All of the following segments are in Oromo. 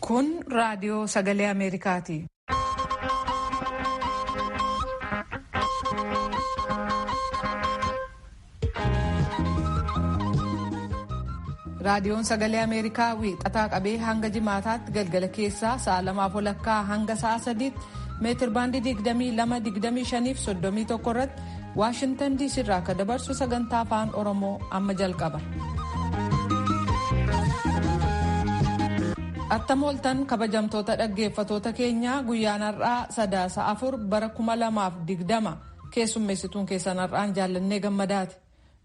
Kun raadiyoo sagalee Ameerikaati. Raadiyoon sagalee Ameerikaa wiixataa qabee hanga jimaataatti galgala keessaa sa'a 2:00 hanga sa'a 3:00 meetir baandii 22, 25 fi 31 irratti Waashingtan DC irraa akka dabarsu sagantaa afaan Oromoo amma jalqaba. Attamooltan kabajamtoota dhaggeeffatoota keenyaa guyyaan har'aa sadaasa 4 bara 2020 keessummeessituun keessan har'aan jaallannee gammadaati.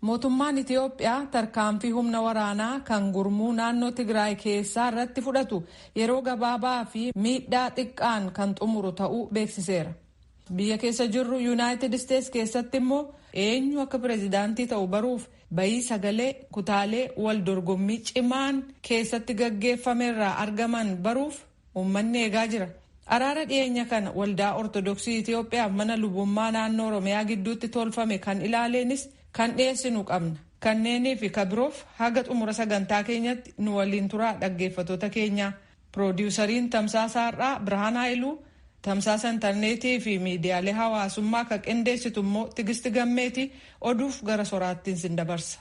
Mootummaan Itiyoophiyaa tarkaanfii humna waraanaa kan gurmuu naannoo Tigraay keessaa irratti fudhatu yeroo gabaabaa fi miidhaa xiqqaan kan xumuru ta'uu beeksiseera. Biyya keessa jirru Yuunaayitid Isteets keessatti immoo eenyu akka pireezidaantii ta'u baruuf bayii sagalee kutaalee wal dorgommii cimaan keessatti gaggeeffamerraa argaman baruuf uummanni eegaa jira. Araara dhiyeenya kana waldaa Ortodoksii Itiyoophiyaaf mana lubummaa naannoo Oromiyaa gidduutti tolfame kan ilaaleenis kan dhiyeessinu qabna. Kanneenii fi kabiroof haga xumura sagantaa keenyatti nu waliin turaa dhaggeeffatoota keenya. Piroodiwusariin tamsaasa har'aa Birhaan Haayiluu, tamsaasa intarneetii fi miidiyaalee hawaasummaa kan qindeessitu immoo Tigisti Gammeeti. Oduuf gara soraattiin sin dabarsa.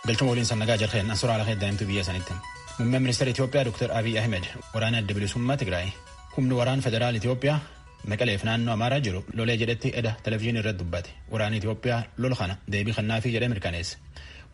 Galchuma waliin sannagaa jalqeen ansuraa ala heddaa'imtu biyya sanitti. Muummeen ministeera Itiyoophiyaa Dr. Abiy Ahmed waraana adda bilisummaa Tigraay humni waraana federaal Itiyoophiyaa Maqaleef naannoo Amaaraa jiru lolee jedhetti eda televezyiinii irratti dubbate. Waraanni Itiyoophiyaa lola kana deebii kennaafii jedhee mirkaneesse.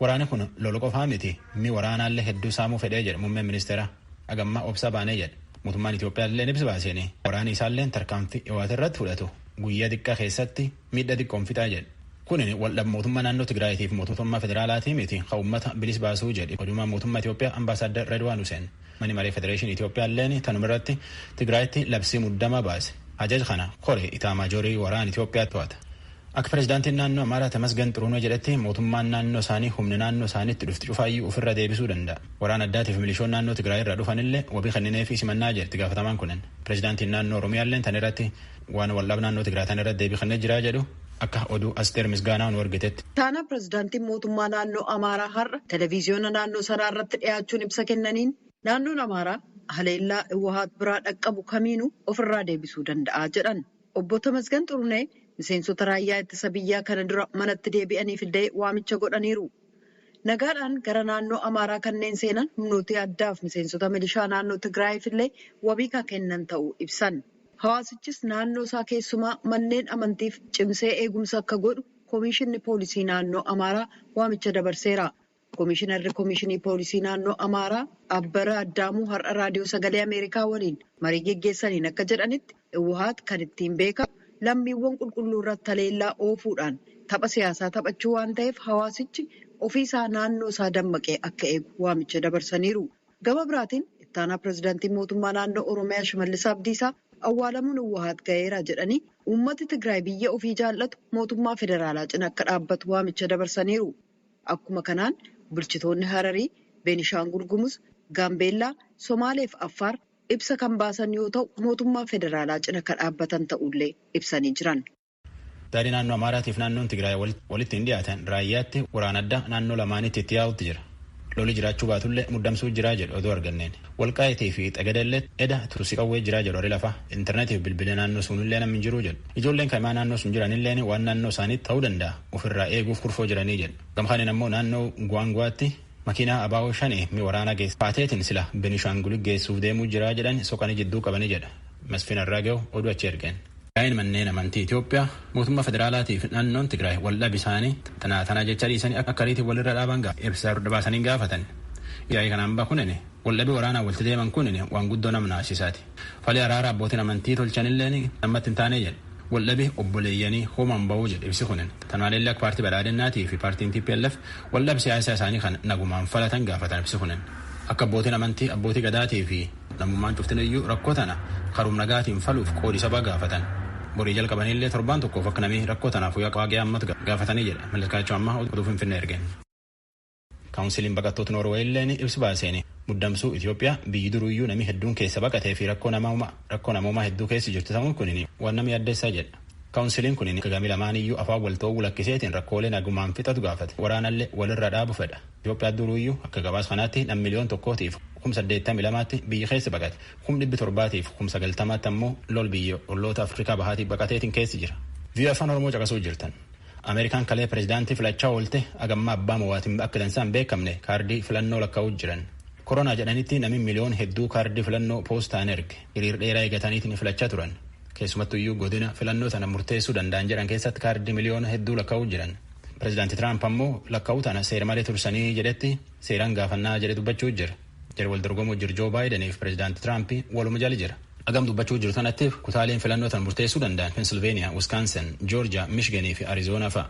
Waraanni kun lola qofaa miti mi waraanaallee hedduu saamuu fedhee jedhe muummeen ministeera agammaa obsa baanee jedhe. Mootummaan Itiyoophiyaa illee ibsa baaseen waraanni isaallee tarkaanfii dhiwaate irratti fudhatu guyyaa xiqqaa keessatti miidhaa xiqqoon fixaa jedhe. Kunin waldhabbii mootummaa naannoo Tigraayiitiif mootummaa federaalaatii miti kan uummata bilis baasuu jedhe odumaa mootummaa Itiyoophiyaa ambaasaaddar Redwaan Huseen. Mani maree federeeshinii Itiyoophiyaa illeen tanuma irratti Tigraayitti labsii muddamaa baase. Ajaja kana koree itaamaajorii waraana Itiyoophiyaa to'ata. Akka pireezidaantiin naannoo Amaaraa Tamasgan Xuruunoo jedhetti mootummaan naannoo isaanii humni naannoo isaaniitti dhufti cufaayyuu ofirra deebisuu danda'a. Waraana addaatiif milishoon naannoo Tigraay irraa dhufanillee wabii kennineefii simannaa jedhe gaafatamaan kunin. Pireezidaantiin naannoo Oromiyaalleen tan irratti waan waldhabbii naannoo Tigraay tan irratti deebii kennee jiraa jedhu akka oduu Asteer Misgaanaa nu argitetti. Taana pireezidaantiin mootummaa naannoo Amaaraa har'a televezyiyoona naannoo sanaa irratti dhiyaachuun ibsa kennaniin naannoon Amaaraa haleellaa Iwahaat biraa dhaqqabu kamiinuu ofirraa deebisuu danda'a jedhan. Obbo Tamasgan Xurunee miseensota raayyaa ittisa biyyaa kana dura manatti deebi'aniif illee waamicha godhaniiru. Nagaadhaan gara naannoo Amaaraa kanneen seenan humnoota addaaf miseensota milishaa naannoo Tigraayiif illee wabii kan kennan ta'uu ibsan. Hawaasichis naannoo isaa keessumaa manneen amantiif cimsee eegumsa akka godhu Koomishinni Poolisii Naannoo Amaaraa waamicha dabarseera. Koomishinarri Koomishinii Poolisii Naannoo Amaaraa Abbara Addaamuu har'a raadiyoo sagalee Ameerikaa waliin marii geggeessaniin akka jedhanitti Iwahaat kan ittiin beekamu lammiiwwan qulqulluu irratti haleellaa oofuudhaan tapha siyaasaa taphachuu waan ta'eef hawaasichi ofiisaa naannoo isaa dammaqee akka eegu waamicha dabarsaniiru. Gama biraatiin ittaanaa pireezidaantiin mootummaa naannoo Oromiyaa Shimallis Abdiisaa awwaalamuun Iwahaat ga'eera jedhanii uummati Tigraay biyya ofii jaallatu mootummaa federaalaa cina akka dhaabbatu waamicha dabarsaniiru. Akkuma kanaan bulchitoonni Hararii, Beenishaangul Gumuz, Gaambeellaa, Somaalee fi Affaar ibsa kan baasan yoo ta'u mootummaa federaalaa cina akka dhaabbatan ta'ullee ibsanii jiran. Daandii naannoo Amaaraatiif naannoon Tigraay walitti hin dhiyaatan raayyaatti waraana addaa naannoo lamaanitti itti yaa'utti jira. Lolli jiraachuu baatullee muddamsuu jiraa jedhu oduu arganneen. Walqaayitii fi Xagadeellee eda tursii qawwee jiraa jedhu horii lafa intarneetii fi bilbila naannoo sunillee namni hin jiruu jedhu. Ijoolleen kaimaa naannoo sun jiranillee waan naannoo isaaniitti ta'uu danda'a ofirraa eeguuf kurfoo jiranii jedhu. Gamkaaniin ammoo naannoo Gwaangwaatti makiinaa abaaboo 5 mi waraana geessa. Paateetiin sila Beenishaangul geessuuf deemuu jiraa jedhan soqanii jidduu qabanii jedha. Masfiin Arraaga'u oduu achi ergeen. Yaa'in manneen amantii Itiyoophiyaa mootummaa federaalaatiif naannoon Tigraay waldhabbii isaanii tanaa jecha dhiisanii akka ariitii walirra dhaaban ibsaa baasanii gaafatan. Yaa'ii kanaan bahuun waldhabbii waraanaa walitti deeman kun waan guddoo nama naasisaati. Falii araara abbootiin amantii tolchanillee namatti hin taane jedhe. Waldhabbii obboleeyyanii hoomaan bahuu jedhe ibsi kun. Tanaallee akka paartii badhaadhinnaatii fi paartiin TPLF waldhabbii siyaasaa isaanii kan nagumaan falatan gaafatan ibsi kun. Akka abbootiin amantii abbootii gadaatii fi namummaan cuftiniyyuu rakkoo tana karuum nagaatiin faluuf qoodi sabaa gaafatan. Borii jalqabanillee torbaan tokkoof akka namni rakkoo tanaaf waaqee ammatu gaafatanii jedha. Malakaachuu ammaa oduu Finfinnee ergeen. Kaawunsiliin baqattoota Noorweey illeen ibsi baaseen muddamsuu Itiyoophiyaa biyyi duruyyuu namni hedduun keessa baqatee fi rakkoo namoomaa hedduu keessa jirtu ta'uun kun waan nama yaaddeessaa jedha. Kaawunsiliin kun gami lamaan iyyuu afaan wal ta'uu lakkiseetiin rakkoolee nagumaan fixatu gaafate. Waraanallee walirra dhaabu fedha. Itoophiyaa duruuyyuu akka gabaas kanaatti nam miliyoon tokkootiif 82,000 biyya keessa baqate. 700,000tiif 90,000 ammoo lol biyya olloota Afrikaa bahaatii baqateetiin keessi jira. Biyya afaan Oromoo caqasuu jirtan. Ameerikaan kalee pireezidaantii filachaa oolte agamma abbaa mo'aatiin akka dansaan beekamne kaardii filannoo lakkaa'uu jiran. Koronaa jedhanitti namni miliyoon hedduu kaardii filannoo poostaan erge hiriir dheeraa eegataniitiin filachaa turan. Keessumattuyyuu godina filannoo sana murteessuu danda'an jedhan keessatti kaardii miliyoona hedduu lakkaa'uu jiran. Pireezidaantii Tiraamp ammoo lakkaa'uu tana seera malee tursanii jedhetti seeraan gaafannaa jedhe dubbachuu jira. Jara wal dorgomuu jiru Joo Baayidaniif pireezidaantii Tiraamp waluma jala jira. Agam dubbachuu jiru tanattiif kutaaleen filannoo tan murteessuu danda'an Pensilveeniyaa, Wisconsin, Joorjiyaa, Michigan fi Arizoonaa fa'a.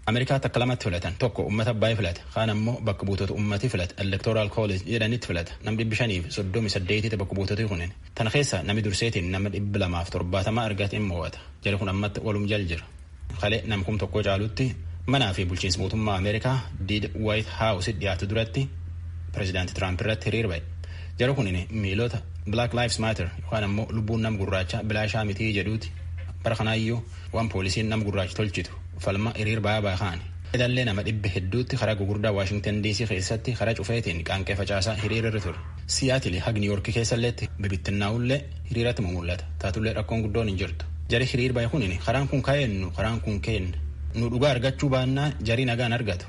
Ameerikaatti akka lamatti filatan tokko uummata baay'ee filata kaan ammoo bakka buutota uummati filata electoral college jedhanitti filata nam 538 bakka buutota kunin tana keessa nami durseetiin nama 270 argateen mo'ata jala kun ammatti walum jal jira kalee nam kum tokko caalutti manaa fi bulchiinsa mootummaa Ameerikaa diid White House dhiyaatu duratti pireezidaantii Tiraamp irratti hiriir ba'e jala kunin miilota Black Lives Matter yookaan ammoo lubbuun nam gurraacha bilaashaa mitii jedhuuti bara kanaayyuu waan poolisiin nam gurraacha tolchitu falma hiriir ba'aa ba'aan. Edallee nama 100 hedduutti karaa gugurdaa Washington DC keessatti karaa cufeetiin qaanqee facaasaa hiriirri ture. Siyaatili hag New York keessalleetti bibittinnaa'ullee hiriiratti mul'ata. Taatullee rakkoon guddoon hin jirtu. Jari hiriir ba'e kunin karaan kun kaa'ennu karaan kun kenna. Nu dhugaa argachuu baannaa jarii nagaan argatu.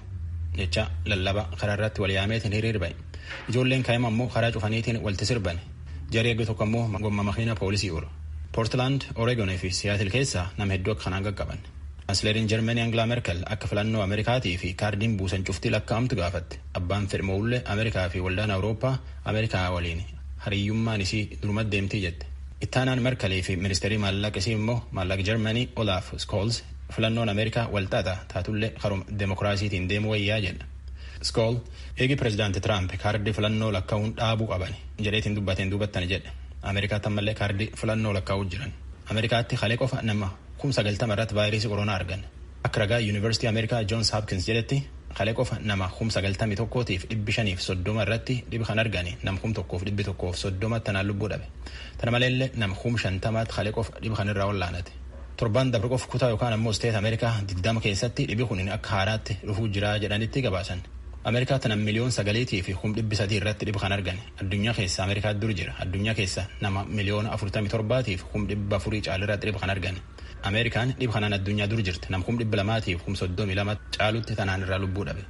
Jecha lallaba karaa irratti wal yaameetiin hiriir ba'e. Ijoolleen kaa'ima ammoo karaa cufaniitiin walti sirban. Jarii eegdu tokko ammoo gomma makiina poolisii oolu. Portland, Oregon fi Seattle keessaa nama hedduu akka kanaan qaqqaban. Kansleeriin Jarmanii Angela Merkel akka filannoo Ameerikaatii fi kaardiin buusan cuftii lakkaa'amtu gaafatte. Abbaan fedhmoollee Ameerikaa fi waldaan Awurooppaa Ameerikaa waliin hariyyummaan isii durumatti deemtii jette. Ittaanaan Merkelii fi ministeerii maallaqisii immoo maallaqa Jarmanii Olaf Scholz filannoon Ameerikaa walxaxaa taatullee karuma demokiraasiitiin deemuu wayyaa jedha. Scholz eegi pireezidaantii Tiraamp kaardii filannoo lakkaa'uun dhaabuu qaban jedheetiin dubbateen duubattan jedhe. Ameerikaatti ammallee kaardii filannoo lakkaa'uu jiran. Ameerikaatti kalee qofa nama 90 irratti vaayirasii koronaa argan. Akka ragaa Yuunivarsiitii Ameerikaa Johns Hopkins jedhetti kalee qofa nama 91tiif 530 irratti dhibi kan argani nam 1,130 tanaan lubbuu dhabe. Tana maleellee nam 50 kalee qofa dhibi kan irraa wallaanate. Torban dabre qofa kutaa yookaan ammoo steet Ameerikaa 20 keessatti dhibi kunin akka haaraatti dhufuu jira jedhanitti gabaasan. Ameerikaa tana miliyoon 9 fi 300 irratti dhibi kan argan. Addunyaa keessa Ameerikaa dur jira. Addunyaa keessa nama miliyoon 47 fi 400 caalirratti dhibi kan argan. Ameerikaan dhibi kanaan addunyaa dur jirti. Nam 200 fi 32 caalutti tanaan irraa lubbuu dhabe.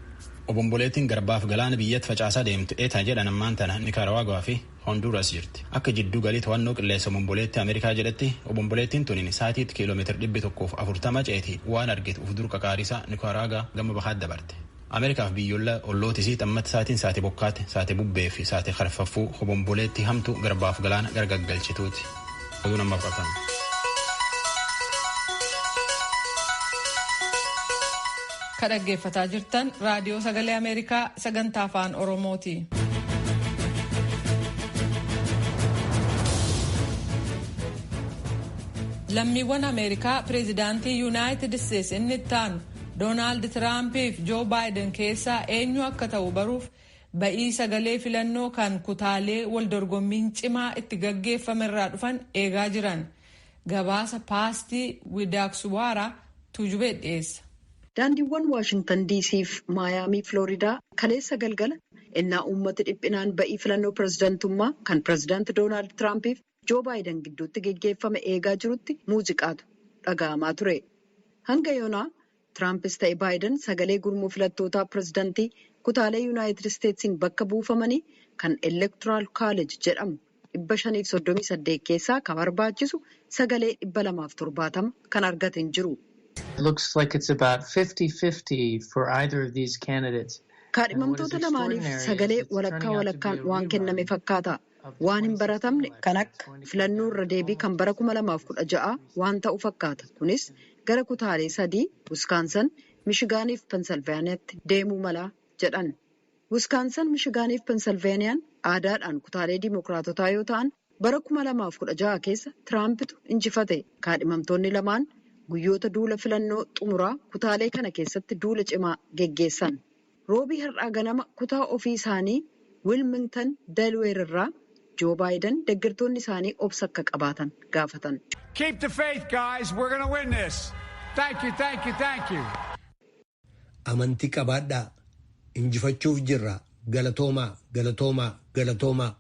Obomboleettiin garbaaf galaana biyyatti facaasaa deemtu eetaa jedhan ammaan tana Nikaraaguaa fi Honduras jirti. Akka jidduu galii to'annoo qilleensa obomboleetti Ameerikaa jedhatti obomboleettiin tunin saatiitti kiiloomeetira 140 ceetii waan argitu uf dur qaqaarisaa Nikaraaguaa gama bahaatti dabarte. Ameerikaaf biyyoolaa ollootisii xammatti saatiin saate bokkaate saate bubbee fi saate harfaffuu obomboleetti hamtu garbaaf galaana gargaggalchituuti. Oduu namaaf qaqqabu. Kan dhaggeeffataa jirtan raadiyoo sagalee Ameerikaa sagantaa afaan Oromooti. Lammiiwwan Ameerikaa pireezidaantii Yuunaayitid Isteetsi inni itti aanu Doonaald Tiraampiif Joo Baayiden keessaa eenyu akka ta'u baruuf ba'ii sagalee filannoo kan kutaalee wal dorgommiin cimaa itti gaggeeffame irraa dhufan eegaa jiran. Gabaasa paastii Widaakswaara Tuujubee dhiyeessa. Daandiiwwan Waashingtan DC fi Maayaamii Filooridaa kaleessa galgala innaa uummati dhiphinaan ba'ii filannoo pireezidantummaa kan pireezidaanti Doonaald Tiraampiif Joo Baayiden gidduutti gaggeeffame eegaa jirutti muuziqaatu dhaga'amaa ture. Hanga yoonaa Tiraampis ta'e Baayiden sagalee gurmuu filattootaa pireezidantii kutaalee Yuunaayitid Isteetsiin bakka buufamanii kan Electoral College jedhamu 538 keessaa kan barbaachisu sagalee 270 kan argate hin jiru. It looks like it's about 50-50 for either of these candidates. Kaadhimamtoota lamaaniif sagalee walakkaan waan kenname fakkaata. Waan hin baratamne kan akka filannoo irra deebii kan bara 2016 waan ta'u fakkaata. Kunis gara kutaalee 3 Wisconsin, Michigan fi Pennsylvaniaatti deemuu mala jedhan. Wisconsin, Michigan fi Pennsylvaniaan aadaadhaan kutaalee Dimookiraatotaa yoo ta'an bara 2016 keessa Tiraamptu injifate. Kaadhimamtoonni lamaan guyyoota duula filannoo xumuraa kutaalee kana keessatti duula cimaa geggeessan. Roobii har'aa ganama kutaa ofii isaanii Wilmington Delaware irraa Joo Baayiden deeggartoonni isaanii obsa akka qabaatan gaafatan. Keep the faith, guys. We're going to win this. Thank you, thank you, thank you. Amantii qabaadhaa. Injifachuuf jirra. Galatoomaa, galatoomaa, galatoomaa.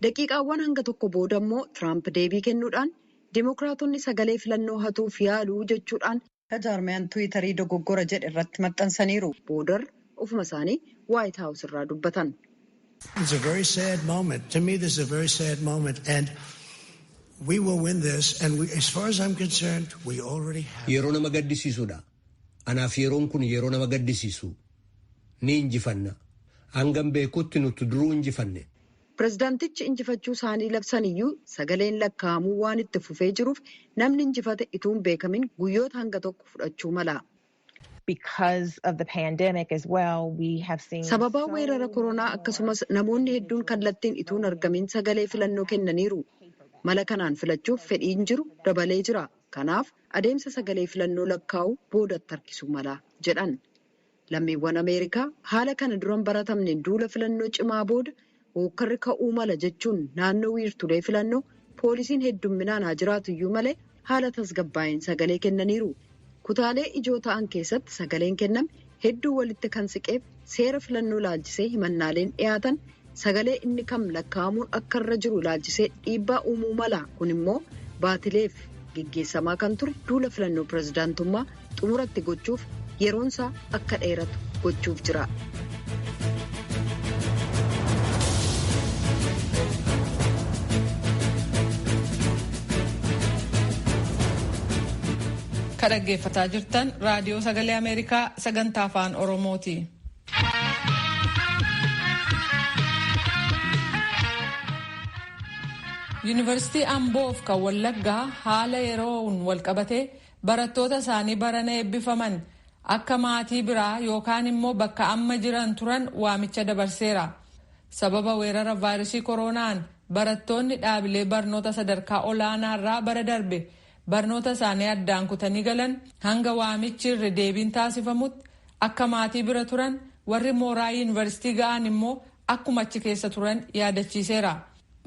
Daqiiqaawwan hanga tokko booda immoo Tiraamp deebii kennuudhaan Dimookiraatonni sagalee filannoo hatuuf yaaluu jechuudhaan jaarmiyaan Tiwiitarii dogoggora jedhe irratti maxxansaniiru. Boodar ofuma isaanii White House irraa dubbatan. It's a very sad moment. To me, this is a very sad moment. And we will win this. And as far as I'm concerned, we already have... Yeroo nama gaddisiisudha. Anaaf yeroon kun yeroo nama gaddisiisu. Ni injifanna. Hangam beekutti nuti duruu injifanne. Pireezidaantichi injifachuu isaanii labsaniyyuu sagaleen lakkaa'amuu waan itti fufee jiruuf namni injifate ituun beekamin guyyoota hanga tokko fudhachuu mala. Because of the pandemic as well, we have seen... Sababa weerara koronaa akkasumas namoonni hedduun kallattiin ituun argamin sagalee filannoo kennaniiru. Mala kanaan filachuuf fedhiin jiru dabalee jira. Kanaaf adeemsa sagalee filannoo lakkaa'uu boodatti harkisuu mala jedhan. Lammiiwwan Ameerikaa haala kana duran baratamneen duula filannoo cimaa booda hookkarri ka'uu mala jechuun naannoo wiirtulee filannoo poolisiin heddumminaan haa jiraatu iyyuu malee haala tasgabbaa'een sagalee kennaniiru. Kutaalee ijoo ta'an keessatti sagaleen kenname hedduu walitti kan siqeef seera filannoo laalchisee himannaaleen dhiyaatan sagalee inni kam lakkaa'amuun akka irra jiru laalchisee dhiibbaa uumuu mala. Kun immoo baatileef geggeessamaa kan ture duula filannoo pireezidaantummaa xumuratti gochuuf yeroonsaa akka dheeratu gochuuf jira. Kan dhaggeeffataa jirtan raadiyoo sagalee Ameerikaa sagantaa afaan Oromooti. Yuunivarsiitii Amboof kan Wallaggaa haala yeroon walqabatee barattoota isaanii barana eebbifaman akka maatii biraa yookaan immoo bakka amma jiran turan waamicha dabarseera. Sababa weerara vaayirasii koronaan barattoonni dhaabilee barnoota sadarkaa olaanaa irraa bara darbe barnoota isaanii addaan kutanii galan hanga waamichi irra deebiin taasifamutti akka maatii bira turan warri mooraa yuunivarsiitii ga'an immoo akkuma achi keessa turan yaadachiiseera.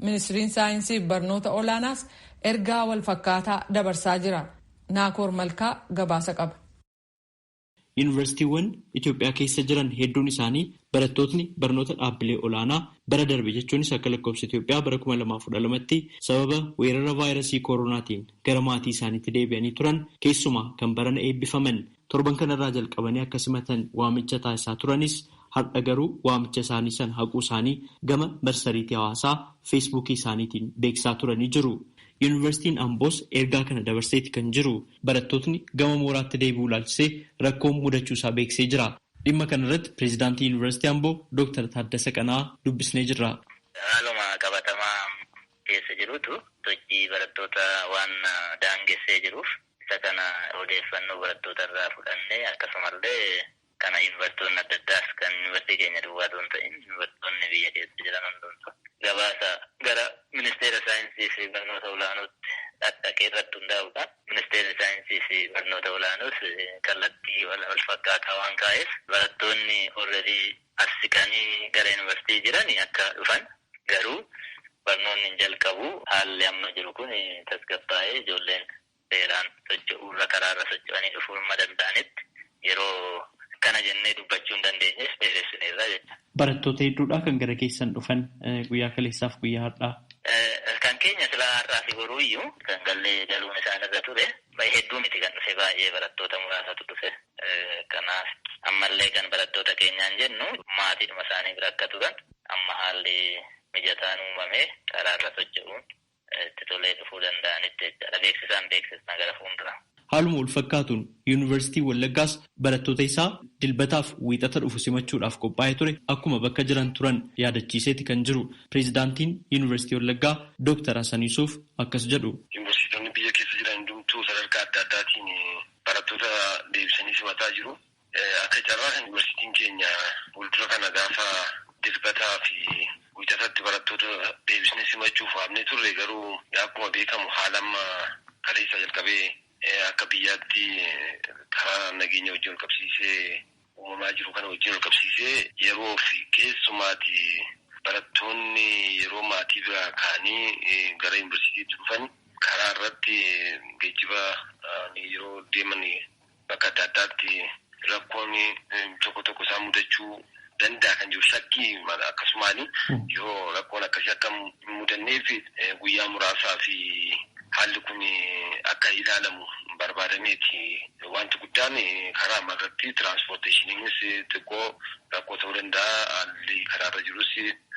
Ministiriin saayinsii barnoota olaanaas ergaa wal fakkaataa dabarsaa jira. Naakoor Malkaa gabaasa qaba. Yuunivarsiitiiwwan Itoophiyaa keessa jiran hedduun isaanii barattootni barnoota dhaabbilee olaanaa bara darbe jechuunis akka lakkoofsa Itoophiyaa bara 2012tti sababa weerara vaayirasii koronaatiin gara maatii isaaniitti deebi'anii turan keessumaa kan barana eebbifaman torban kanarraa jalqabanii akka simatan waamicha taasisaa turanis har'a garuu waamicha isaanii san haquu isaanii gama marsariitii hawaasaa feesbuukii isaaniitiin beeksisaa turanii jiru. Yuunivarsiitiin Amboos ergaa kana dabarseeti kan jiru barattootni gama mooraatti deebi'uu ilaalchisee rakkoon mudachuu isaa beeksisee jira. Dhimma kana irratti pireezidaantii Yuunivarsiitii Amboo Dr. Taaddasa Qanaa dubbisnee jirra. Haaluma qabatamaa keessa jirutu sochii barattoota waan daangessee jiruuf isa kana odeeffannoo barattoota irraa fudhannee akkasumallee kana yuunivarsiitonni adda addaas kan yuunivarsiitii keenya duwwaa osoo hin ta'in yuunivarsiitonni biyya keessa jiran hundumtu gabaasa gara ministeera saayinsii fi barnoota olaanootti dhaqee irratti hundaa'uudhaan ministeera saayinsii fi barnoota olaanoos kallattii wal fakkaataa waan kaa'eef barattoonni already as siqanii gara yuunivarsiitii jiran akka dhufan garuu barnoonni hin jalqabu haalli amma jiru kun tasgabbaa'ee ijoolleen seeraan socho'uurra karaarra socho'anii dhufuu hin danda'anitti yeroo kana jennee dubbachuu hin dandeenyeef beeksisneerra jecha. Barattoota hedduudhaa kan gara keessan dhufan guyyaa kaleessaaf guyyaa har'aa. Kan keenya silaa har'aa fi boruu iyyuu kan gallee galuun isaanirra ture hedduu miti kan dhufe baay'ee barattoota muraasatu dhufe. Kanaaf ammallee kan barattoota keenyaan jennu maatiidhuma isaanii bira akka turan amma haalli mijataan uumamee karaarra socho'uun itti tolee dhufuu danda'anitti jechaadha. Beeksisaan beeksisna gara fuulduraa. Haaluma wal fakkaatuun Yuunivarsiitii Wallaggaas barattoota isaa dilbataaf wiixata dhufu simachuudhaaf qophaa'ee ture akkuma bakka jiran turan yaadachiiseeti kan jiru. Pireezidaantiin Yuunivarsiitii Wallaggaa Dr. Hasan Yuusuf akkas jedhu. Yuunivarsiitonni biyya keessa jiran hundumtuu sadarkaa adda addaatiin barattoota deebisanii simataa jiru. Akka carraa kan yuunivarsiitiin keenya fuuldura kana gaafa dilbataa fi wiixatatti barattoota deebisnee simachuuf waamnee turre garuu akkuma beekamu haala amma kaleessa jalqabee akka biyyaatti karaa nageenya wajjin wal qabsiisee uumamaa jiru kana wajjin wal qabsiisee yeroo fi keessumaati barattoonni yeroo maatii biraa ka'anii gara yuunivarsiitiitti dhufan karaa irratti geejjiba yeroo deeman bakka adda addaatti rakkoon tokko isaan mudachuu danda'a kan jiru shakkii akkasumaan yoo rakkoon akkasii akka mudanneef guyyaa muraasaa fi haalli kun akka ilaalamu barbaadameeti. Wanti guddaan karaa amarratti tiraanspoorteeshiniinis xiqqoo rakkoo ta'uu danda'a. Haalli karaarra jirus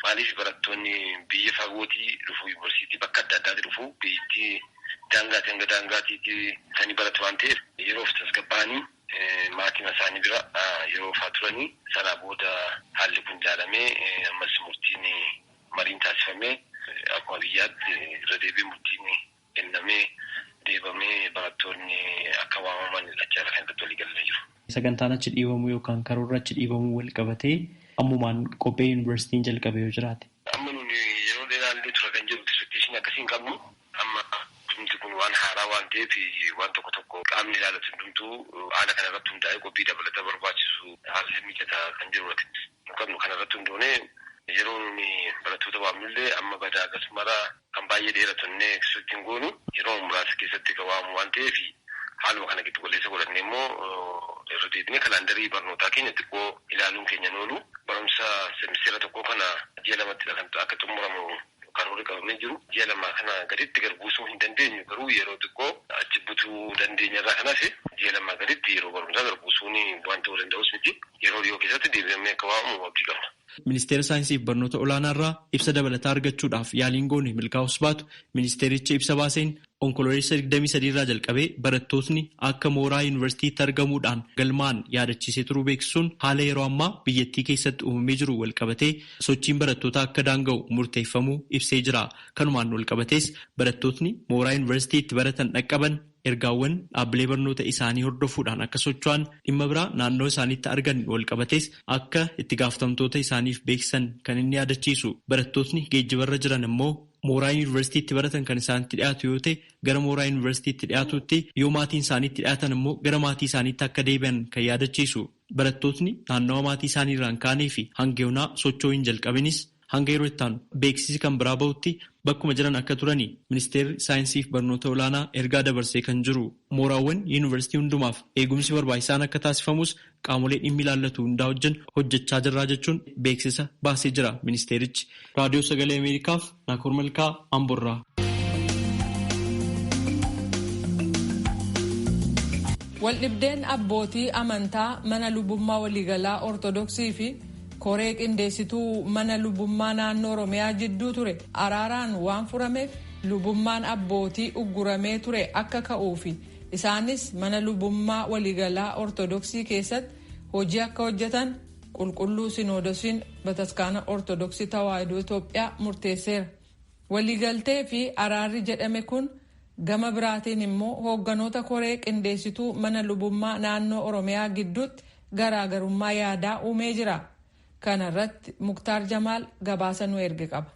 maaliif barattoonni biyya fagootii dhufu yuunivarsiitii bakka adda addaatti dhufu biyyattii daangaatii hanga daangaatiitti kan baratu waan ta'eef yeroo of tasgabbaa'anii maatii isaanii bira yeroo fa'aa turanii sanaa booda haalli kun ilaalamee ammas murtiin mariin taasifamee akkuma biyyaatti irra deebi'ee murtiin kennamee deebamee barattoonni akka waamaman achaara kan irratti walii galanii jiru. Sagantaan achi dhiibamuu yookaan karoorra achi dhiibamuu wal qabatee ammumaan qophee yuunivarsiitiin jalqabe yoo jiraate. Amma nuti yeroo dheeraallee tura kan jiru distrikteeshin akkasii hin qabnu amma kun waan haaraa waan ta'eef waan tokko qaamni ilaalatu hundumtuu haala kana irratti hundaa'ee qophii dabalata barbaachisu haalli mijataa kan jirudha. Qabnu kana irratti hundoonee yeroo nuni barattoota waamnullee amma badaa akkasumara kan baay'ee dheeratonnee eegsisuutti hin goonu yeroo muraasa keessatti kan waamu waan ta'eef haaluma kana giddu galeessa godhannee immoo irra deebinee kalaandarii barnootaa keenya xiqqoo ilaaluun keenya oolu barumsa semisteera tokkoo kana ji'a lamattidha kan akka xumuramu karoora qabamee jiru. Ji'a lamaa kana gaditti garbuusuu hin dandeenyu garuu yeroo xiqqoo achi butuu dandeenyarraa kanas ji'a lamaa gaditti yeroo barumsaa garbuusuun waan ta'uu danda'us miti yeroo dhiyoo keessatti deebifamee akka waamamu abdii qabna. Ministeera saayinsiif barnoota olaanaa irraa ibsa dabalataa argachuudhaaf yaaliin goone milkaa'us baatu ministeericha ibsa baaseen onkololeessa 23 irraa jalqabee barattootni akka mooraa yuunivarsiitiitti argamuudhaan galmaan yaadachiisee turuu beeksisuun haala yeroo ammaa biyyattii keessatti uumamee jiru walqabatee sochiin barattootaa akka daanga'u murteeffamuu ibsee jira. Kanumaan walqabatees barattootni mooraa yuunivarsiitiitti baratan dhaqqaban ergaawwan dhaabbilee barnoota isaanii hordofuudhaan akka socho'an dhimma biraa naannoo isaaniitti argan walqabatees akka itti gaafatamtoota isaaniif beeksisan kan inni yaadachiisu. Barattootni geejjibarra jiran immoo mooraa yuunivarsiitiitti baratan kan isaanitti dhiyaatu yoo ta'e gara mooraa yuunivarsiitiitti dhiyaatutti yoo maatiin isaaniitti dhiyaatan immoo gara maatii isaaniitti akka deebi'an kan yaadachiisu. Barattootni naannawa maatii isaanii irraan kaanee fi hanga yoonaa socho'uu hin jalqabinis hanga yeroo itti aanu beeksisi kan biraa bahutti bakkuma jiran akka turani ministeerri saayinsiif barnoota olaanaa ergaa dabarsee kan jiru. Mooraawwan yuunivarsiitii hundumaaf eegumsi barbaachisaan akka taasifamus qaamolee dhimmi ilaallatu hundaa wajjin hojjechaa jirraa jechuun beeksisa baasee jira ministeerichi. Raadiyoo Sagalee Ameerikaaf Naakoor Malkaa Amborraa. Waldhibdeen abbootii amantaa mana lubummaa waliigalaa Ortodoksii fi koree qindeessituu mana lubummaa naannoo Oromiyaa jidduu ture araaraan waan furameef lubummaan abbootii ugguramee ture akka ka'uufi isaanis mana lubummaa waliigalaa Ortodoksii keessatti hojii akka hojjetan qulqulluu sinoodosiin bataskaana Ortodoksii Tawaahidoo Itoophiyaa murteesseera. Waliigaltee fi araarri jedhame kun gama biraatiin immoo hoogganoota koree qindeessituu mana lubummaa naannoo Oromiyaa gidduutti garaagarummaa yaadaa uumee jira. Kana irratti Muktaar Jamaal gabaasa nu erge qaba.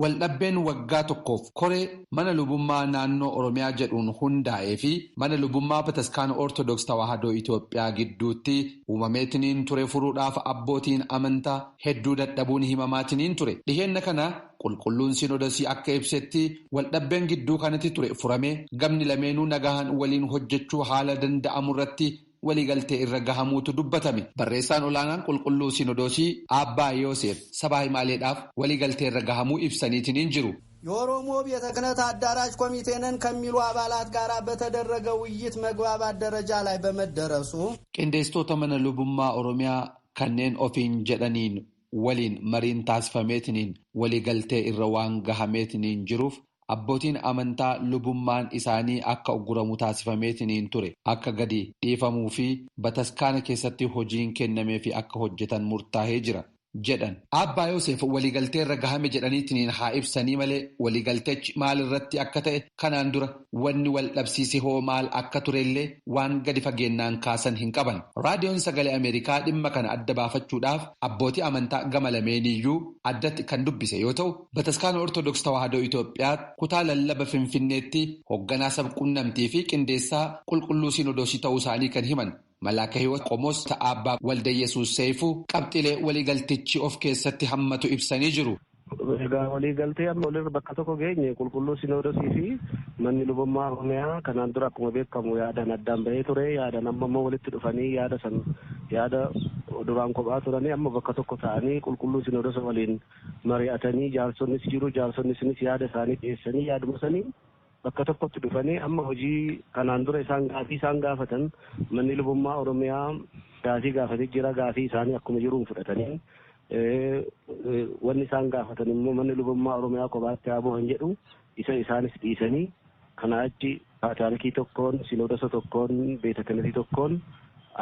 Waldhabbeen waggaa tokkoof koree mana lubummaa naannoo Oromiyaa jedhuun hundaa'ee fi mana lubummaa bataskaana Ortodoks Tawaahidoo Itoophiyaa gidduutti uumameetiniin ture furuudhaaf abbootiin amantaa hedduu dadhabuun himamaatiniin ture. Dhiheenna kana qulqulluun sinodosii akka ibsetti waldhabbeen gidduu kanatti ture furamee gamni lameenuu nagahaan waliin hojjechuu haala danda'amu irratti waliigaltee irra gahamuutu dubbatame. Barreessaan olaanaan qulqulluu sinodosii Abbaa Yoosef sabaa himaaleedhaaf waliigaltee irra gahamuu ibsaniitiin jiru. የኦሮሞ ቤተ ክህነት አዳራሽ ኮሚቴንን ከሚሉ አባላት ጋር በተደረገ ውይይት መግባባት ደረጃ ላይ በመደረሱ qindeessitoota mana lubummaa Oromiyaa kanneen ofiin jedhaniin waliin mariin taasifameetiniin waliigaltee irra waan gahameetiniin jiruuf abbootiin amantaa lubummaan isaanii akka ugguramu taasifameetiniin ture akka gadi dhiifamuu fi bataskaana keessatti hojiin kennamee fi akka hojjetan murtaa'ee jira jedhan. Abbaa Yoosef waliigaltee irra gahame jedhaniitiin haa ibsanii malee waliigaltechi maal irratti akka ta'e kanaan dura wanni wal dhabsiise hoo maal akka turellee waan gadi fageennaan kaasan hin qaban. Raadiyoon Sagalee Ameerikaa dhimma kana adda baafachuudhaaf abbootii amantaa gama lameeniyyuu addatti kan dubbise yoo ta'u bataskaana Ortodoks Tawaahidoo Itoophiyaa kutaa lallaba Finfinneetti hoogganaa sabquunnamtii fi qindeessaa qulqulluu sinodosii ta'uu isaanii kan himan. Malaaka Hiwoot Qomoos Abbaa Walda Yesuus Seefuu qabxilee waliigaltichi of keessatti hammatu ibsanii jiru. Egaa waliigaltee amma walirra bakka tokko geenye qulqulluu Sinoodosii fi manni lubummaa Oromiyaa kanaan dura akkuma beekamu yaadan addaan bahee ture. Yaadan amma immoo walitti dhufanii yaada duraan kophaa turanii amma bakka tokko ta'anii qulqulluu Sinoodosa waliin mari'atanii jaarsonnis jiru jaarsonnis yaada isaanii dhiyeessanii yaaduma sanii bakka tokkotti dhufanii amma hojii kanaan dura isaan gaafatan manni lubummaa Oromiyaa gaafii gaafatee jira. Gaafii isaanii akkuma jiruun fudhatanii wanni isaan gaafatan immoo manni lubummaa Oromiyaa kophaatti haa bu'an jedhu isaanis dhiisanii kana achi paataalikii tokkoon Sinoodosa tokkoon beeta kanatii tokkoon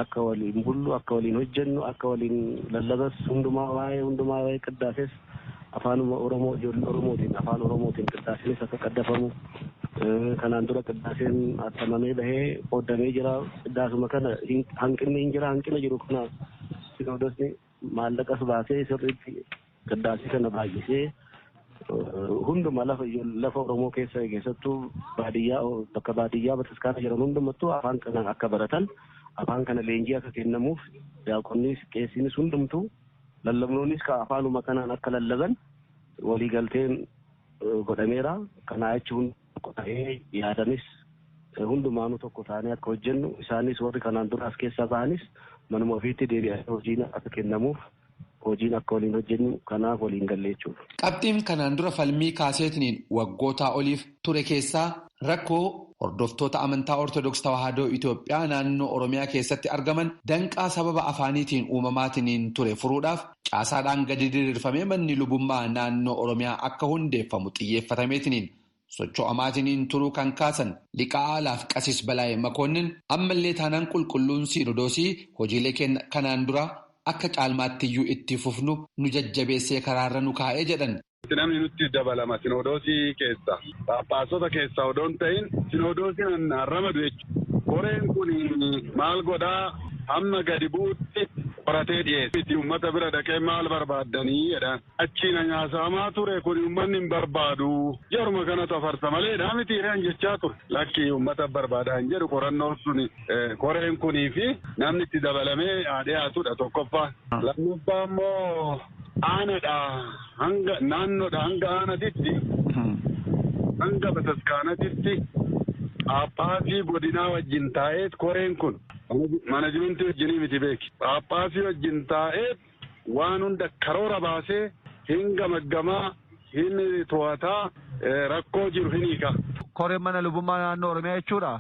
akka waliin bullu akka waliin hojjennu akka waliin lallabas hundumaa waa'ee qiddaases afaan Oromoo ijoollee Oromootiin afaan Oromootiin qiddaasinis akka qaddafamu kanaan dura qiddaaseen attamamee bahee qoodamee jira. Qiddaasuma kana hanqinni hin jira. Hanqina jiru kana Sinoodosni maallaqas baasee sirriitti qiddaasii kana baay'isee hunduma lafa Oromoo keessattuu bakka baadiyyaa bataskaana jiran hundumattuu afaan kana akka baratan afaan kana leenjii akka kennamuuf daaqonnis qeessinis hundumtuu lallabnoonis ka afaanuma kanaan akka lallaban waliigalteen godhameera. Kanaa jechuun tokko ta'ee yaadanis hundumaanuu tokko ta'anii akka hojjennu isaanis warri kanaan dura as keessaa ba'anis manuma ofiitti deebi'anii hojiin akka kennamuuf hojiin akka waliin hojjennu kanaaf waliin galleechuuf. Qabxiin kanaan dura falmii kaaseetiniin waggootaa oliif ture keessaa rakkoo hordoftoota amantaa Ortodoksii Tawaahidoo Itoophiyaa naannoo Oromiyaa keessatti argaman danqaa sababa afaaniitiin uumamaatiniin ture furuudhaaf caasaadhaan gadi diriirfamee manni lubummaa naannoo Oromiyaa akka hundeeffamu xiyyeeffatameetiniin socho'amaatiniin turuu kan kaasan liqaa'aalaaf qasis balaa'ee makoonnin ammallee taanaan qulqulluun Sinoodosii hojiilee kanaan dura akka caalmaattiyyuu itti fufnu nu jajjabeessee karaarra nu kaa'ee jedhan. Namni nutti dabalama Sinoodosii keessa Phaaphaasota keessa odoon ta'in Sinoodosiin ramadu jechuudha. Koreen kun maal godhaa hamma gadi buutti qoratee dhiyeessi. Uummata bira dhaqee maal barbaaddanii jedhan. Achiina nyaasamaa ture kun uummanni hin barbaadu. Jaruma kanatu afarsa malee miti hireen jechaa ture. Lakkii uummata barbaadaa hin jedhu qorannoon sun koreen kunii fi namni itti dabalamee dhiyaatudha tokkoffaa. Lammaffaa immoo aanadha hanga naannoodha hanga aanatitti hanga bataskaanatitti Phaaphaasii godinaa wajjin taa'eet koreen kun manajimentii wajjinii miti beeki. Phaaphaasii wajjin taa'eet waan hunda karoora baasee hin gamaggamaa hin to'ataa rakkoo jiru hin hiika. Koreen mana lubummaa naannoo Oromiyaa jechuudha.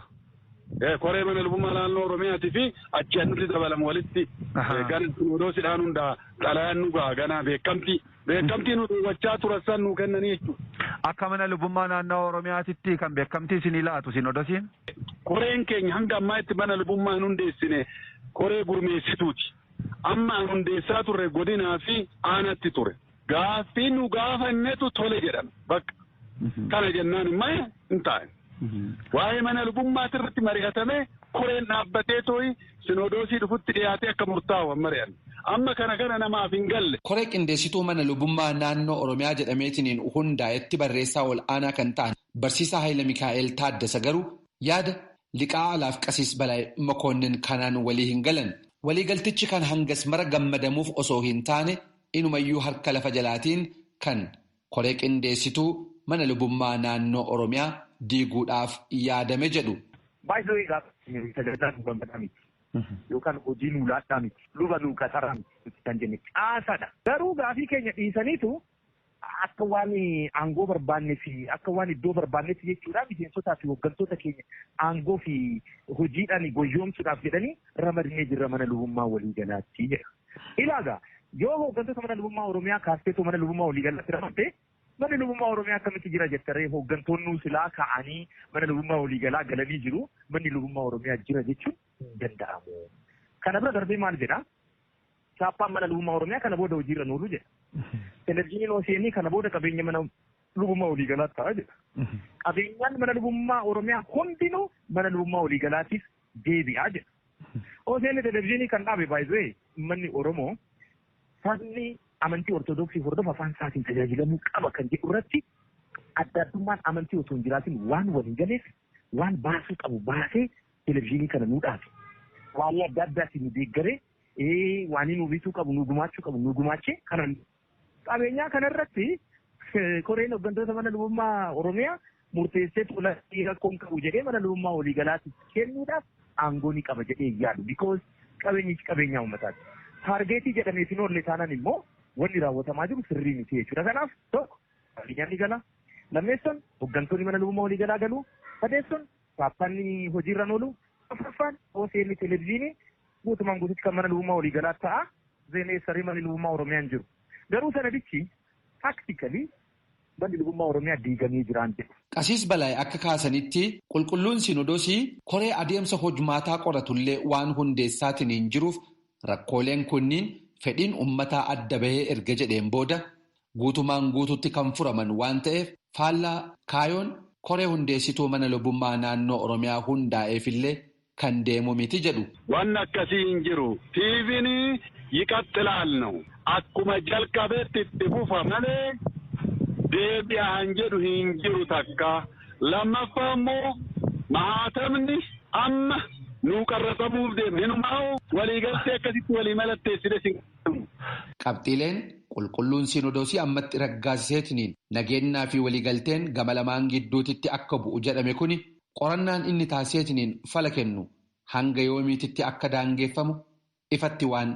Koree mana lubummaa naannoo Oromiyaatii fi achi nuti dabalamu walitti gara Sinoodosiidhaan hundaa xalayaan nu ga'a ganaa beekamtii nu wachaa turan nu kennanii jechuudha. Akka mana lubummaa naannoo Oromiyaatitti kan beekamtii isinii laatu Sinoodosiin? Koreen keenya hanga ammaa itti mana lubummaa hin hundeessine koree gurmeessituuti. Amma hundeessaa turre godinaa fi aanatti ture. Gaaffii nu gaafannetu tole jedhama bakka. Kana jennaan immoo hin taa'e. Waa'ee mana lubummaati irratti mari'atame koreen dhaabbatee tooyi Sinoodosii dhufutti dhiyaatee akka murtaa'u mari'an. Amma kana namaaf hin galle. Koree qindeessituu mana lubummaa naannoo Oromiyaa jedhameetiniin hundaa'etti barreessaa ol aanaa kan ta'an barsiisaa Haayila Mikaa'el Taaddasa garuu yaada liqaa'aalaaf qasiis balaa'ee makoonnin kanaan walii hin galan. Waliigaltichi kan hangas mara gammadamuuf osoo hin taane inumayyuu harka lafa jalaatiin kan koree qindeessituu mana lubummaa naannoo Oromiyaa diiguudhaaf yaadame jedhu. Baay'ee gaafa tajaajila nu gammadaa miti. Yookaan hojii nu laadhaa miti. Luba nu qasaraa miti kan jenne caasaadha. Garuu gaafii keenya dhiisaniitu akka waan aangoo barbaannee fi akka waan iddoo barbaannetti jechuudha miseensotaa fi hooggantoota keenya aangoo fi hojiidhaan goyyoomsuudhaaf jedhanii ramadnee jirra mana lubummaa waliigalaatti jedha. Ilaagaa yoo hooggantoota mana lubummaa Oromiyaa kaasteetoo mana lubummaa waliigalaatti ramadde manni lubummaa Oromiyaa akkamitti jira jettaree hooggantoonni silaa ka'anii mana lubummaa waliigalaa galanii jiru manni lubummaa Oromiyaa jira jechuun hin danda'amu. Kana bira darbee maal jedhaa? Chaappaan mana lubummaa Oromiyaa kana booda hojiirra nuulu jedha. Televizyiiniin OCN kana booda qabeenya mana lubummaa waliigalaa ta'a jedha. Qabeenyaan mana lubummaa Oromiyaa hundinuu mana lubummaa waliigalaatiif deebi'aa jedha. OCN televizyiinii kan dhaabe baay'ee manni Oromoo sabni amantii Ortodoksii hordofa afaan isaatiin tajaajilamuu qaba kan jedhu irratti adda addummaan amantii otoo hin jiraatin waan waliin galeef waan baasuu qabu baasee televizyiinii kana nuu dhaabe. Waan adda addaatiin nu deeggaree waan nu bituu qabu nu gumaachuu qabu nu gumaachee kanan qabeenyaa kanarratti koreen hooggantoota mana lubummaa Oromiyaa murteessee tola rakkoon qabu jedhee mana lubummaa waliigalaatti kennuudhaaf aangoo ni qaba jedhee yaadu. Because qabeenyichi qabeenya uummataati. Taargeetii jedhameef hin oolle taanaan immoo wanni raawwatamaa jiru sirrii miti jechuudha. Kanaaf tokko qabeenyaan ni gala. Lammeesson hooggantoonni mana lubummaa waliigalaa galu. Sadeesson saaphanni hojiirra oolu. Afuraffaan OCN televezyiinii guutumaan guututti kan mana lubummaa waliigalaa ta'a. Zeeneessarii mana lubummaa Oromiyaan jiru. Garuu sanadichi taktikalii manni lubummaa Oromiyaa diigamee jiraan jedhu. Qasiis Balaay akka kaasanitti qulqulluun Sinodoosii koree adeemsa hojmaataa qoratullee waan hundeessaatiin hin jiruuf rakkooleen kunniin fedhiin uummataa adda bahee erga jedheen booda guutumaan guututti kan furaman waan ta'eef faallaa kaayoon koree hundeessituu mana lubummaa naannoo Oromiyaa hundaa'eefillee kan deemu miti jedhu. Waan akkasii hin jiru. TV'n ይቀጥላል ነው akkuma jalqabeetti itti fufa malee deebi'aan jedhu hin jiru takka. Lammaffaa immoo maatamni amma nuu qarrasamuuf deemne hinumaa waliigaltee akkasitti walii mallatteessine sin qabxiileen qulqulluun Sinodoosii ammatti raggaasiseetiniin nageenyaa fi waliigalteen gama lamaan gidduutitti akka bu'u jedhame kuni qorannaan inni taasiseetiniin fala kennu hanga yoomiititti akka daangeeffamu ifatti waan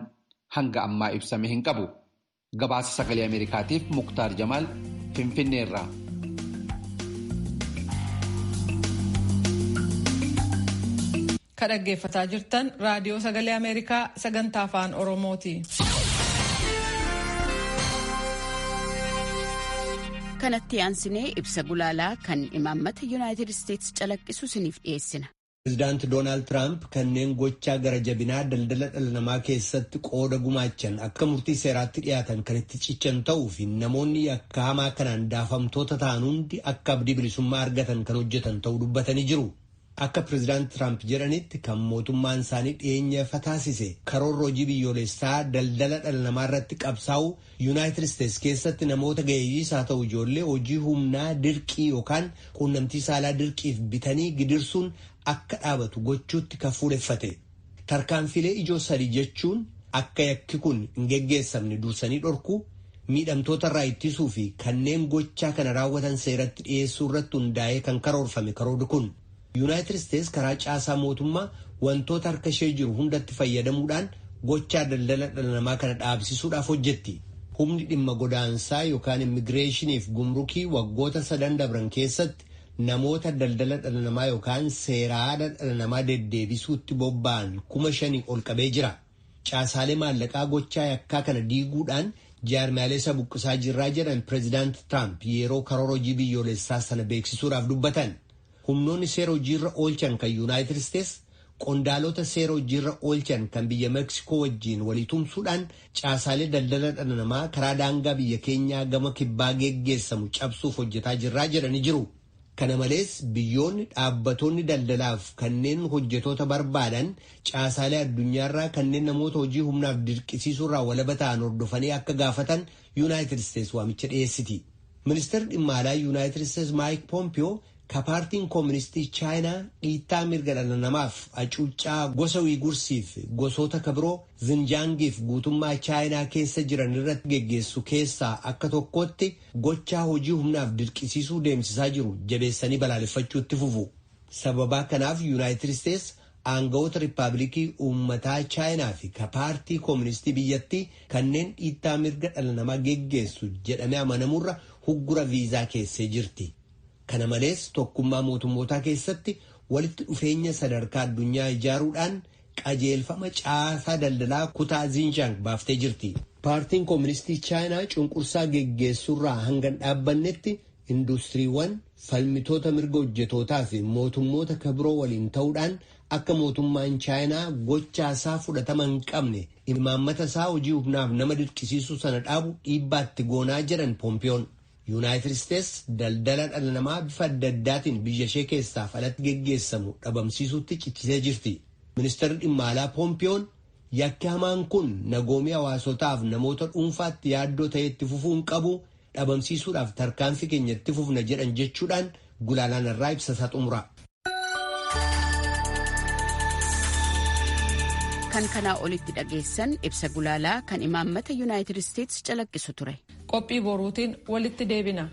hanga ammaa ibsame hin qabu. Gabaasa sagalee Ameerikaatiif Muktaar Jamaal Finfinneerraa. Kan dhaggeeffataa jirtan raadiyoo sagalee Ameerikaa sagantaa afaan Oromooti. Kanatti aansinee ibsa gulaalaa kan imaammata Yuunaayitid Isteetsi calaqqisu isiniif dhiyeessina. Pireezidaanti Doonaald Tiraamp kanneen gochaa gara jabinaa daldala dhala namaa keessatti qooda gumaachan akka murtii seeraatti dhiyaatan kan itti cichan ta'uu fi namoonni yakka hamaa kanaan daafamtoota ta'an hundi akka abdii bilisummaa argatan kan hojjetan ta'uu dubbatanii jiru. Akka pireezidaanti Tiraamp jedhanitti kan mootummaan isaanii dhiyeenya ifa taasise karoora hojii biyyoolessaa daldala dhala namaa irratti qabsaa'u Yuunaayitid Isteetsi keessatti namoota ga'eeyyiis haa ta'u ijoollee hojii humnaa dirqii yookaan quunnamtii saalaa dirqiif bitanii gidirsuun akka dhaabatu gochuutti kan fuudheffate. Tarkaanfilee ijoo sadii jechuun akka yakki kun hin geggeessamne dursanii dhorkuu, miidhamtoota irraa ittisuu fi kanneen gochaa kana raawwatan seeratti dhiyeessuu irratti hundaa'ee kan karoorfame karoorri kun. Yuunaayitid Isteetsi karaa caasaa mootummaa wantoota harka ishee jiru hundatti fayyadamuudhaan gochaa daldala dhala namaa kana dhaabsisuudhaaf hojjetti. Humni dhimma godaansaa yookaan immigireeshiniif gumrukii waggoota 3 dabran keessatti namoota daldala dhala namaa yookaan seeraa dhala namaa deddeebisuutti bobba'an 5,000 ol qabee jira. Caasaalee maallaqaa gochaa yakkaa kana diiguudhaan jaarmaalee isa buqqisaa jirraa jedhan pireezidaanti Tiraamp yeroo karoora hojii biyyoolessaa sana beeksisuudhaaf dubbatan. Humnoonni seera hojiirra oolchan kan Yuunaayitid Isteetsi qondaalota seera hojiirra oolchan kan biyya Meeksikoo wajjiin walii tumsuudhaan caasaalee daldala dhala namaa karaa daangaa biyya keenyaa gama kibbaa geggeessamu cabsuuf hojjetaa jirraa jedhanii jiru. Kana malees biyyoonni dhaabbattoonni daldalaaf kanneen hojjetoota barbaadan caasaalee addunyaarraa kanneen namoota hojii humnaaf dirqisiisuurraa walaba ta'an hordofanii akka gaafatan Yuunaayitid Isteetsi waamicha dhiyeessiti. Ministeerri dhimma alaa Yuunaayitid Isteetsi Maayik Poompiyoo kapaartiin kooministii chaayinaa dhiittaa mirga dhala namaaf hacuuccaa gosa wiigursiif gosoota kabiroo zinjaangiif guutummaa chaayinaa keessa jiran irratti geggeessu keessaa akka tokkotti gochaa hojii humnaaf dirqisiisuu deemsisaa jiru jabeessanii balaaleffachuutti fufu. Sababaa kanaaf Yuunaayitid Isteetsi aangawoota Riippaabilikii Uummataa Chaayinaa fi kapaartii kooministii biyyattii kanneen dhiittaa mirga dhala namaa geggeessu jedhamee amanamurra huggura viizaa keessee jirti. Kana malees tokkummaa mootummootaa keessatti walitti dhufeenya sadarkaa addunyaa ijaaruudhaan qajeelfama caasaa daldalaa kutaa Xinjiang baaftee jirti. Paartiin kooministii Chaayinaa cunqursaa geggeessurraa hanga dhaabbannetti industiriiwwan falmitoota mirga hojjetootaa fi mootummoota kabiroo waliin ta'uudhaan akka mootummaan Chaayinaa gochaasaa fudhatama hin qabne imaammata isaa hojii humnaaf nama dirqisiisuu sana dhaabu dhiibbaatti goonaa jedhan Poompiyoon. Yuunaayitid Isteetsi daldala dhala namaa bifa adda addaatiin biyya ishee keessaaf alatti geggeessamu dhabamsiisuutti cichisee jirti. Ministeerri dhimma alaa Poompiyoon yakki hamaan kun nagoomii hawaasotaaf namoota dhuunfaatti yaaddoo ta'etti fufuu hin qabu dhabamsiisuudhaaf tarkaanfii keenya itti fufna jedhan jechuudhaan gulaalaan irraa ibsa xumura. Kan kanaa olitti dhageessan ibsa gulaalaa kan imaammata Yuunaayitid Isteetsi calaqqisu ture. qophii boruutiin walitti deebina.